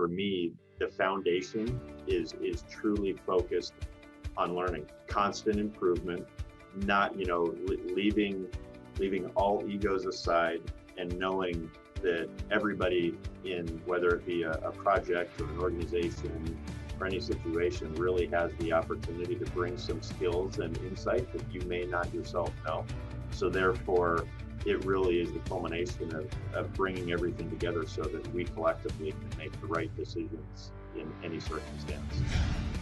for me, the foundation is truly focused on learning, constant improvement, not, leaving all egos aside and knowing that everybody in, whether it be a project or an organization or any situation, really has the opportunity to bring some skills and insight that you may not yourself know. So therefore, it really is the culmination of bringing everything together so that we collectively can make the right decisions in any circumstance.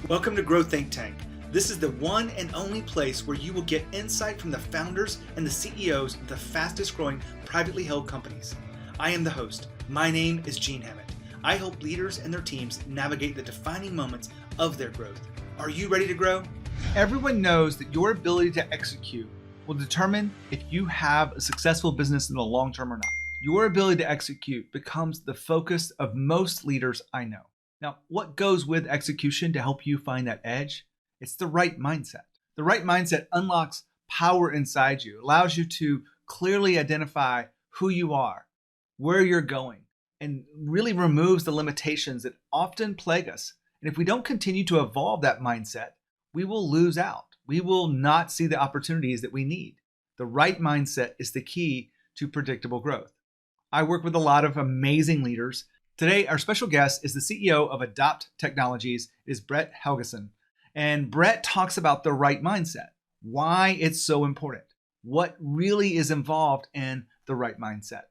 Welcome to Grow Think Tank. This is the one and only place where you will get insight from the founders and the CEOs of the fastest growing privately held companies. I am the host. My name is Gene Hammett. I help leaders and their teams navigate the defining moments of their growth. Are you ready to grow? Everyone knows that your ability to execute will determine if you have a successful business in the long term or not. Your ability to execute becomes the focus of most leaders I know. Now, what goes with execution to help you find that edge? It's the right mindset. The right mindset unlocks power inside you, allows you to clearly identify who you are, where you're going, and really removes the limitations that often plague us. And if we don't continue to evolve that mindset, we will lose out. We will not see the opportunities that we need. The right mindset is the key to predictable growth. I work with a lot of amazing leaders. Today, our special guest is the CEO of Adopt Technologies, is Brett Helgeson. And Brett talks about the right mindset, why it's so important, what really is involved in the right mindset.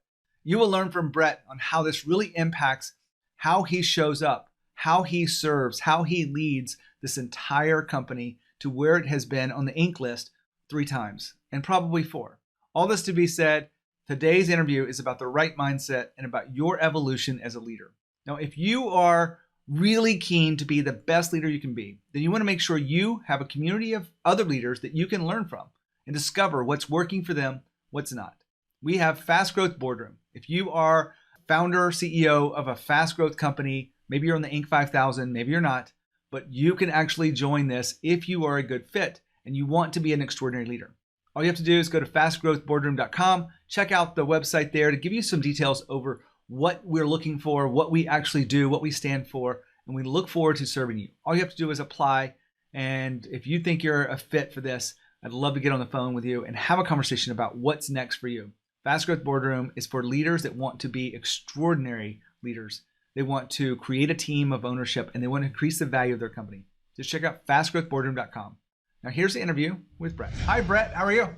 You will learn from Brett on how this really impacts how he shows up, how he serves, how he leads this entire company to where it has been on the Inc. list 3 times, and probably 4. All this to be said, today's interview is about the right mindset and about your evolution as a leader. Now, if you are really keen to be the best leader you can be, then you want to make sure you have a community of other leaders that you can learn from and discover what's working for them, what's not. We have Fast Growth Boardroom. If you are founder, CEO of a fast growth company, maybe you're on the Inc. 5000, maybe you're not, but you can actually join this if you are a good fit and you want to be an extraordinary leader. All you have to do is go to fastgrowthboardroom.com, check out the website there to give you some details over what we're looking for, what we actually do, what we stand for, and we look forward to serving you. All you have to do is apply, and if you think you're a fit for this, I'd love to get on the phone with you and have a conversation about what's next for you. Fast Growth Boardroom is for leaders that want to be extraordinary leaders. They want to create a team of ownership and they want to increase the value of their company. Just check out fastgrowthboardroom.com. Now here's the interview with Brett. Hi, Brett. How are you?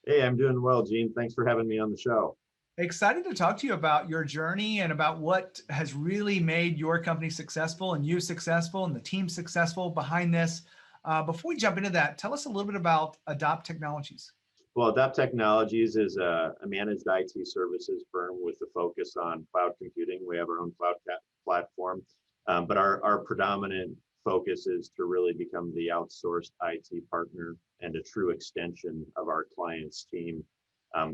Hey, I'm doing well, Gene. Thanks for having me on the show. Excited to talk to you about your journey and about what has really made your company successful and you successful and the team successful behind this. Before we jump into that, tell us a little bit about Adopt Technologies. Well, Adopt Technologies is a managed IT services firm with a focus on cloud computing. We have our own cloud platform, but our predominant focus is to really become the outsourced IT partner and a true extension of our clients' team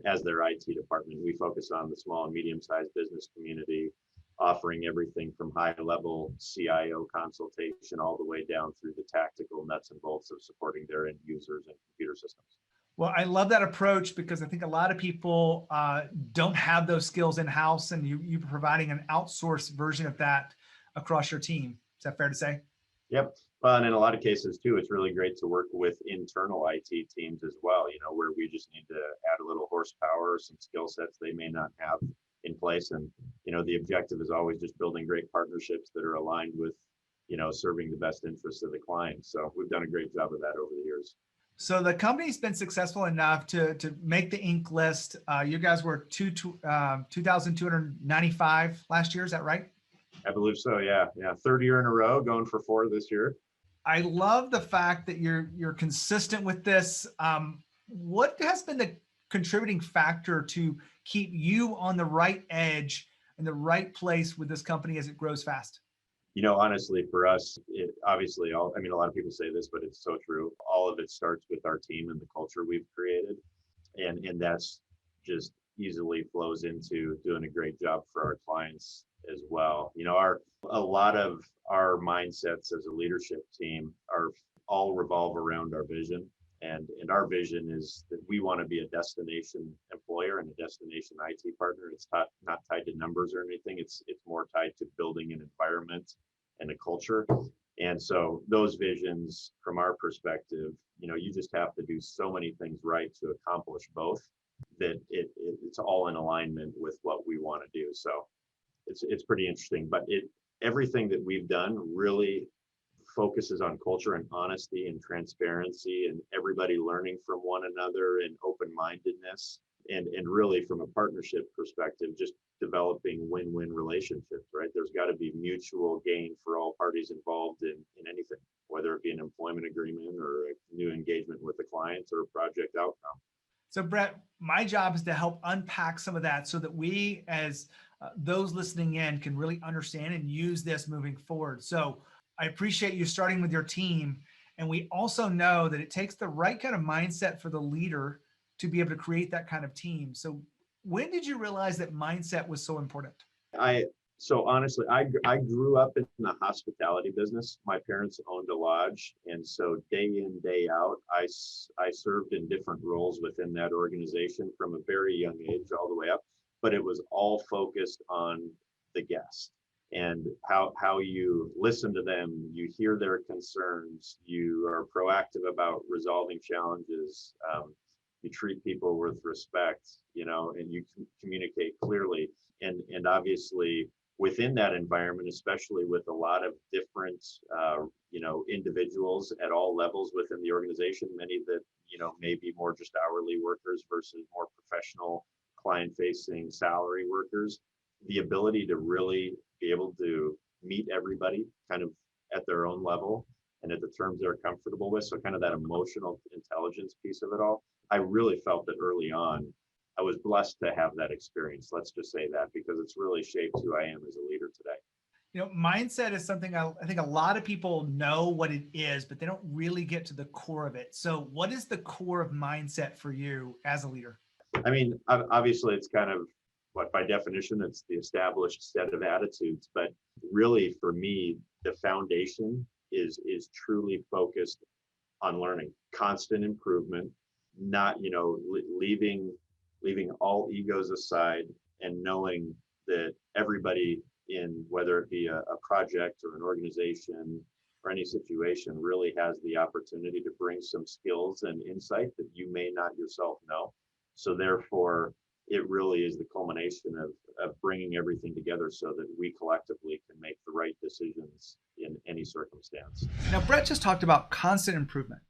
as their IT department. We focus on the small and medium-sized business community, offering everything from high-level CIO consultation all the way down through the tactical nuts and bolts of supporting their end users and computer systems. Well, I love that approach because I think a lot of people don't have those skills in-house, and you're providing an outsourced version of that across your team. Is that fair to say? Yep. Well, and in a lot of cases too, it's really great to work with internal IT teams as well, where we just need to add a little horsepower or some skill sets they may not have in place. And, the objective is always just building great partnerships that are aligned with, serving the best interests of the client. So we've done a great job of that over the years. So the company's been successful enough to make the Inc. list. You guys were 2,295 last year. Is that right? I believe so. Yeah. 3rd year in a row, going for 4 this year. I love the fact that you're consistent with this. What has been the contributing factor to keep you on the right edge and the right place with this company as it grows fast? Honestly, for us, a lot of people say this, but it's so true. All of it starts with our team and the culture we've created. And that's just easily flows into doing a great job for our clients as well. A lot of our mindsets as a leadership team are all revolve around our vision And our vision is that we want to be a destination employer and a destination IT partner. It's not tied to numbers or anything. It's more tied to building an environment and a culture. And so those visions, from our perspective, you just have to do so many things right to accomplish both, that it's all in alignment with what we want to do. So it's pretty interesting. But everything that we've done really focuses on culture and honesty and transparency and everybody learning from one another and open-mindedness, and really from a partnership perspective, just developing win-win relationships, right? There's got to be mutual gain for all parties involved in anything, whether it be an employment agreement or a new engagement with a client or a project outcome. So Brett, my job is to help unpack some of that so that we, as those listening in, can really understand and use this moving forward. So I appreciate you starting with your team. And we also know that it takes the right kind of mindset for the leader to be able to create that kind of team. So when did you realize that mindset was so important? So honestly, I grew up in the hospitality business. My parents owned a lodge. And so day in, day out, I served in different roles within that organization from a very young age all the way up. But it was all focused on the guest and how you listen to them, you hear their concerns, you are proactive about resolving challenges, you treat people with respect, and you communicate clearly. And obviously within that environment, especially with a lot of different, individuals at all levels within the organization, many that, may be more just hourly workers versus more professional client-facing salary workers, the ability to really be able to meet everybody kind of at their own level and at the terms they're comfortable with. So kind of that emotional intelligence piece of it all. I really felt that early on. I was blessed to have that experience. Let's just say that, because it's really shaped who I am as a leader today. Mindset is something I think a lot of people know what it is, but they don't really get to the core of it. So what is the core of mindset for you as a leader? I mean, obviously it's kind of by definition, it's the established set of attitudes, but really for me, the foundation is truly focused on learning, constant improvement, not, leaving all egos aside and knowing that everybody in, whether it be a project or an organization or any situation, really has the opportunity to bring some skills and insight that you may not yourself know. So therefore, it really is the culmination of bringing everything together so that we collectively can make the right decisions in any circumstance. Now, Brett just talked about constant improvement.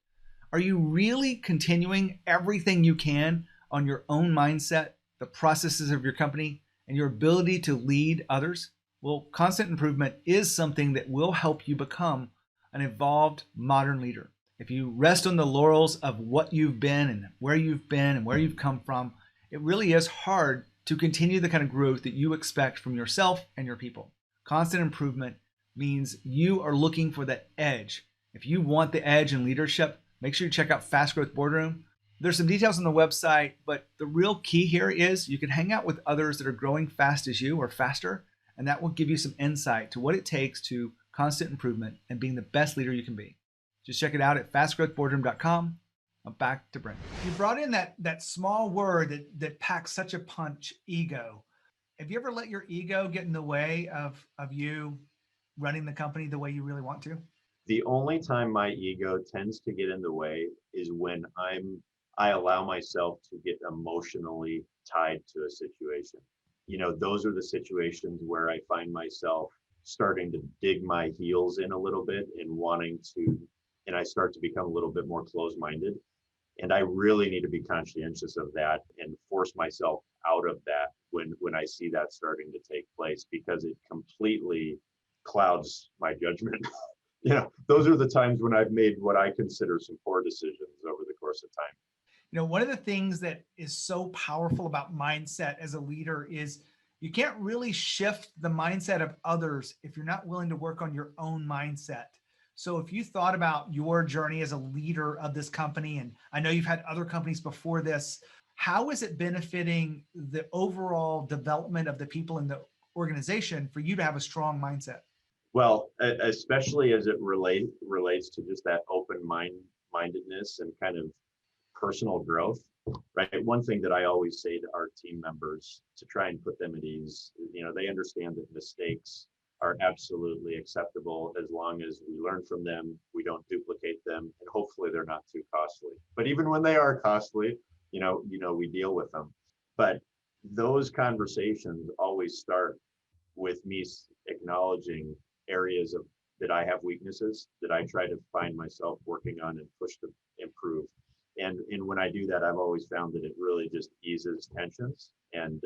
Are you really continuing everything you can on your own mindset, the processes of your company, and your ability to lead others? Well, constant improvement is something that will help you become an evolved modern leader. If you rest on the laurels of what you've been and where you've been and where you've come from, it really is hard to continue the kind of growth that you expect from yourself and your people. Constant improvement means you are looking for that edge. If you want the edge in leadership, make sure you check out Fast Growth Boardroom. There's some details on the website, but the real key here is you can hang out with others that are growing fast as you or faster, and that will give you some insight to what it takes to constant improvement and being the best leader you can be. Just check it out at fastgrowthboardroom.com. Back to Brent. You brought in that small word that packs such a punch, ego. Have you ever let your ego get in the way of you running the company the way you really want to? The only time my ego tends to get in the way is when I allow myself to get emotionally tied to a situation. Those are the situations where I find myself starting to dig my heels in a little bit and I start to become a little bit more closed-minded. And I really need to be conscientious of that and force myself out of that when I see that starting to take place, because it completely clouds my judgment. Those are the times when I've made what I consider some poor decisions over the course of time. One of the things that is so powerful about mindset as a leader is you can't really shift the mindset of others if you're not willing to work on your own mindset. So if you thought about your journey as a leader of this company, and I know you've had other companies before this, how is it benefiting the overall development of the people in the organization for you to have a strong mindset? Well, especially as it relates to just that open mindedness and kind of personal growth, right? One thing that I always say to our team members to try and put them at ease, they understand that mistakes are absolutely acceptable as long as we learn from them, we don't duplicate them, and hopefully they're not too costly. But even when they are costly, we deal with them. But those conversations always start with me acknowledging areas of that I have weaknesses that I try to find myself working on and push to improve. And when I do that, I've always found that it really just eases tensions, and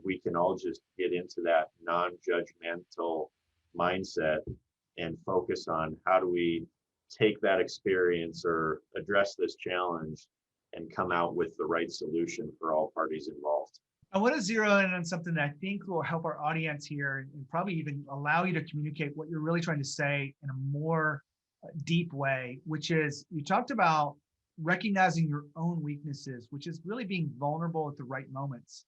we can all just get into that non-judgmental mindset and focus on how do we take that experience or address this challenge and come out with the right solution for all parties involved. I want to zero in on something that I think will help our audience here and probably even allow you to communicate what you're really trying to say in a more deep way, which is you talked about recognizing your own weaknesses, which is really being vulnerable at the right moments.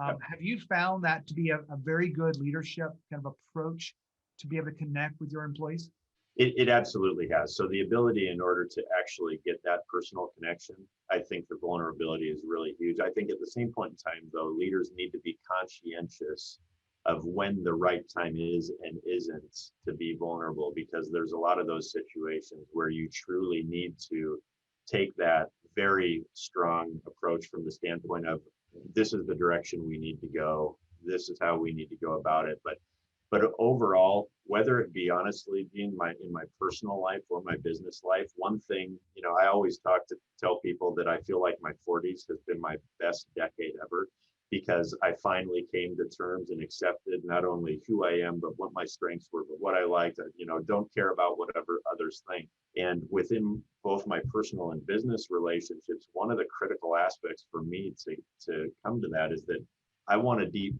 Yep. Have you found that to be a very good leadership kind of approach to be able to connect with your employees? It absolutely has. So the ability in order to actually get that personal connection, I think the vulnerability is really huge. I think at the same point in time, though, leaders need to be conscientious of when the right time is and isn't to be vulnerable, because there's a lot of those situations where you truly need to take that very strong approach from the standpoint of this is the direction we need to go. This is how we need to go about it. But overall, whether it be honestly in my personal life or my business life, one thing, I always tell people that I feel like my 40s has been my best decade ever, because I finally came to terms and accepted not only who I am, but what my strengths were, but what I liked, don't care about whatever others think. And within both my personal and business relationships, one of the critical aspects for me to come to that is that I want to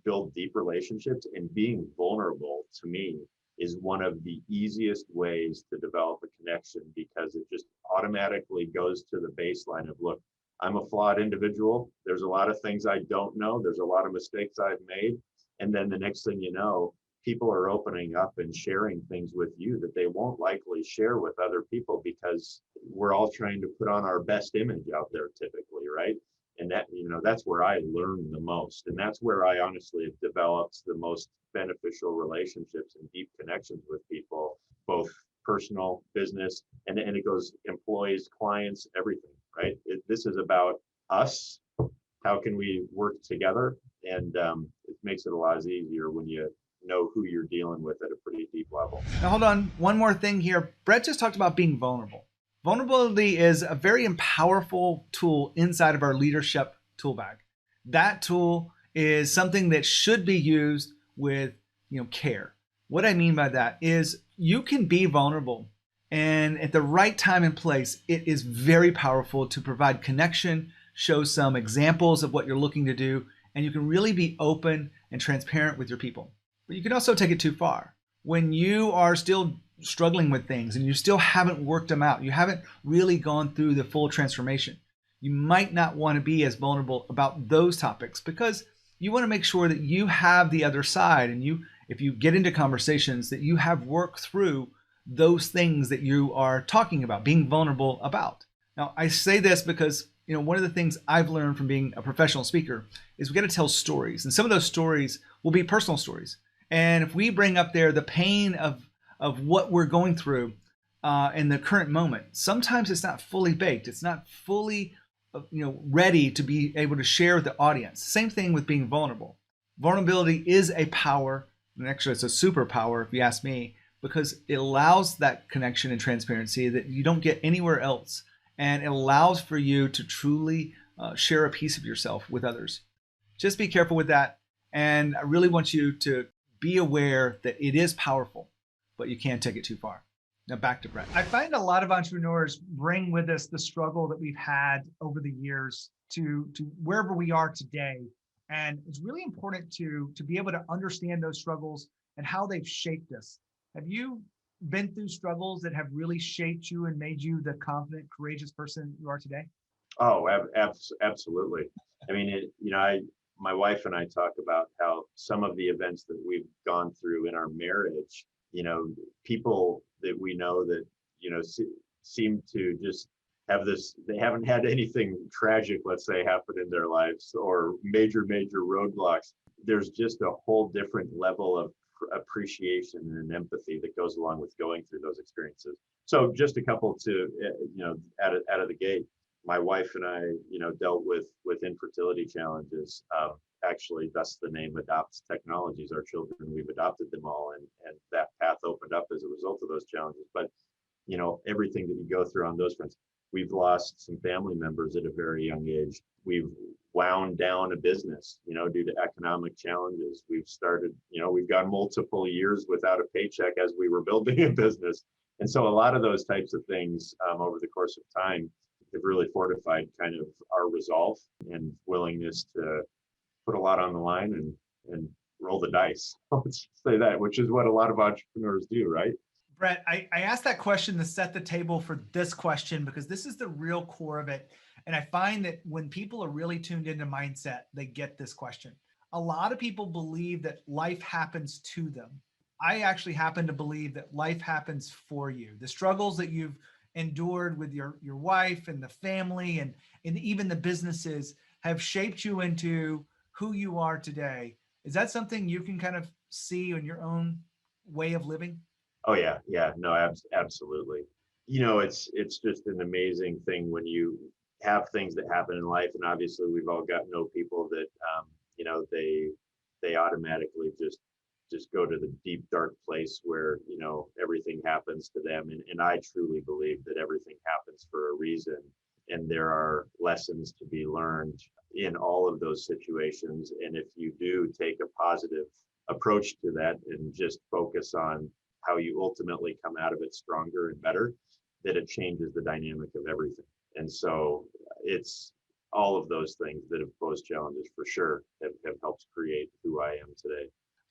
build deep relationships, and being vulnerable to me is one of the easiest ways to develop a connection, because it just automatically goes to the baseline of, look, I'm a flawed individual. There's a lot of things I don't know. There's a lot of mistakes I've made. And then the next thing you know, people are opening up and sharing things with you that they won't likely share with other people, because we're all trying to put on our best image out there typically, right? And that, that's where I learn the most. And that's where I honestly have developed the most beneficial relationships and deep connections with people, both personal, business, and it goes employees, clients, everything, right? This is about us. How can we work together? And it makes it a lot easier when you know who you're dealing with at a pretty deep level. Now, hold on. One more thing here. Brett just talked about being vulnerable. Vulnerability is a very powerful tool inside of our leadership tool bag. That tool is something that should be used with care. What I mean by that is you can be vulnerable, and at the right time and place, it is very powerful to provide connection, show some examples of what you're looking to do, and you can really be open and transparent with your people. But you can also take it too far. When you are still struggling with things and you still haven't worked them out, you haven't really gone through the full transformation, you might not want to be as vulnerable about those topics, because you want to make sure that you have the other side, and if you get into conversations, that you have worked through those things that you are talking about, being vulnerable about. Now, I say this because one of the things I've learned from being a professional speaker is we got to tell stories, and some of those stories will be personal stories. And if we bring up there the pain of what we're going through in the current moment, sometimes it's not fully baked. It's not fully ready to be able to share with the audience. Same thing with being vulnerable. Vulnerability is a power, and actually it's a superpower if you ask me, because it allows that connection and transparency that you don't get anywhere else. And it allows for you to truly share a piece of yourself with others. Just be careful with that. And I really want you to be aware that it is powerful, but you can't take it too far. Now back to Brett. I find a lot of entrepreneurs bring with us the struggle that we've had over the years to wherever we are today. And it's really important to be able to understand those struggles and how they've shaped us. Have you been through struggles that have really shaped you and made you the confident, courageous person you are today? Oh, absolutely. I mean, my wife and I talk about how some of the events that we've gone through in our marriage, people that we know that, seem to just they haven't had anything tragic, let's say, happen in their lives or major roadblocks. There's just a whole different level of appreciation and empathy that goes along with going through those experiences. So just a couple to, out of the gate, my wife and I, dealt with infertility challenges. Actually, thus the name Adopts Technologies. Our children, we've adopted them all, and that path opened up as a result of those challenges. But everything that you go through on those fronts. We've lost some family members at a very young age. We've wound down a business, due to economic challenges. We've gone multiple years without a paycheck as we were building a business. And so a lot of those types of things over the course of time have really fortified kind of our resolve and willingness to put a lot on the line and roll the dice. Let's say that, which is what a lot of entrepreneurs do, right? Brett, I asked that question to set the table for this question because this is the real core of it. And I find that when people are really tuned into mindset, they get this question. A lot of people believe that life happens to them. I actually happen to believe that life happens for you. The struggles that you've endured with your wife and the family and even the businesses have shaped you into who you are today. Is that something you can kind of see in your own way of living? Oh yeah, no, absolutely. It's just an amazing thing when you have things that happen in life, and obviously we've all got to know people that they automatically just go to the deep dark place where everything happens to them, and I truly believe that everything happens for a reason, and there are lessons to be learned in all of those situations. And if you do take a positive approach to that and just focus on how you ultimately come out of it stronger and better, that it changes the dynamic of everything. And so it's all of those things that have posed challenges for sure have helped create who I am today.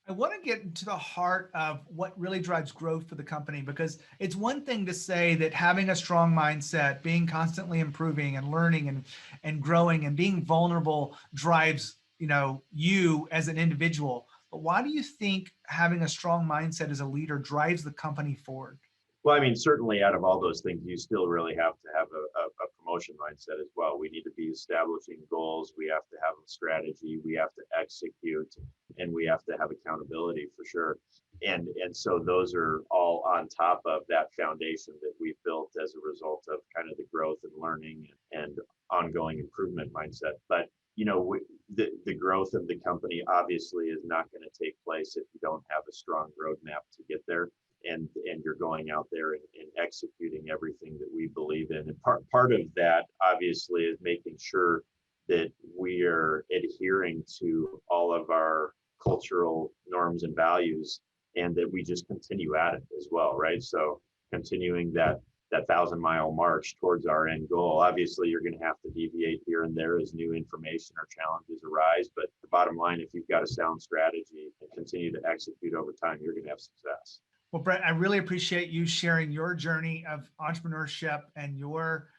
I want to get into the heart of what really drives growth for the company, because it's one thing to say that having a strong mindset, being constantly improving and learning and growing and being vulnerable drives, you as an individual. But why do you think having a strong mindset as a leader drives the company forward? Well, I mean, certainly out of all those things, you still really have to have a promotion mindset as well. We need to be establishing goals. We have to have a strategy. We have to execute, and we have to have accountability for sure. And so those are all on top of that foundation that we've built as a result of kind of the growth and learning and ongoing improvement mindset. But the growth of the company obviously is not going to take place if you don't have a strong roadmap to get there, and you're going out there and executing everything that we believe in. And part of that obviously is making sure that we are adhering to all of our cultural norms and values, and that we just continue at it as well, right? So continuing that 1,000-mile march towards our end goal. Obviously, you're going to have to deviate here and there as new information or challenges arise. But the bottom line, if you've got a sound strategy and continue to execute over time, you're going to have success. Well, Brett, I really appreciate you sharing your journey of entrepreneurship and your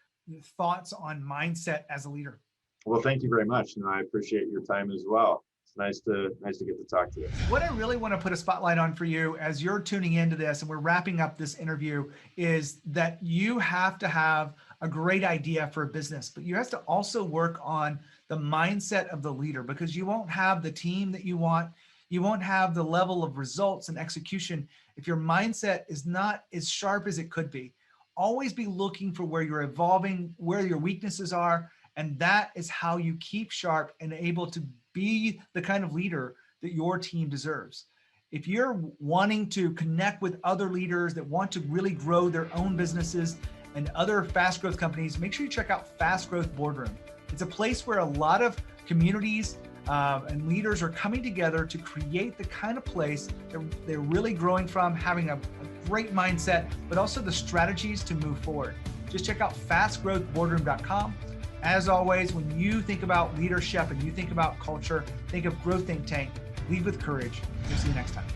thoughts on mindset as a leader. Well, thank you very much. And I appreciate your time as well. Nice to get to talk to you. What I really want to put a spotlight on for you as you're tuning into this and we're wrapping up this interview is that you have to have a great idea for a business, but you have to also work on the mindset of the leader, because you won't have the team that you want. You won't have the level of results and execution if your mindset is not as sharp as it could be. Always be looking for where you're evolving, where your weaknesses are, and that is how you keep sharp and able to be the kind of leader that your team deserves. If you're wanting to connect with other leaders that want to really grow their own businesses and other fast growth companies, make sure you check out Fast Growth Boardroom. It's a place where a lot of communities and leaders are coming together to create the kind of place that they're really growing from, having a great mindset, but also the strategies to move forward. Just check out fastgrowthboardroom.com. As always, when you think about leadership and you think about culture, think of Growth Think Tank. Lead with courage. We'll see you next time.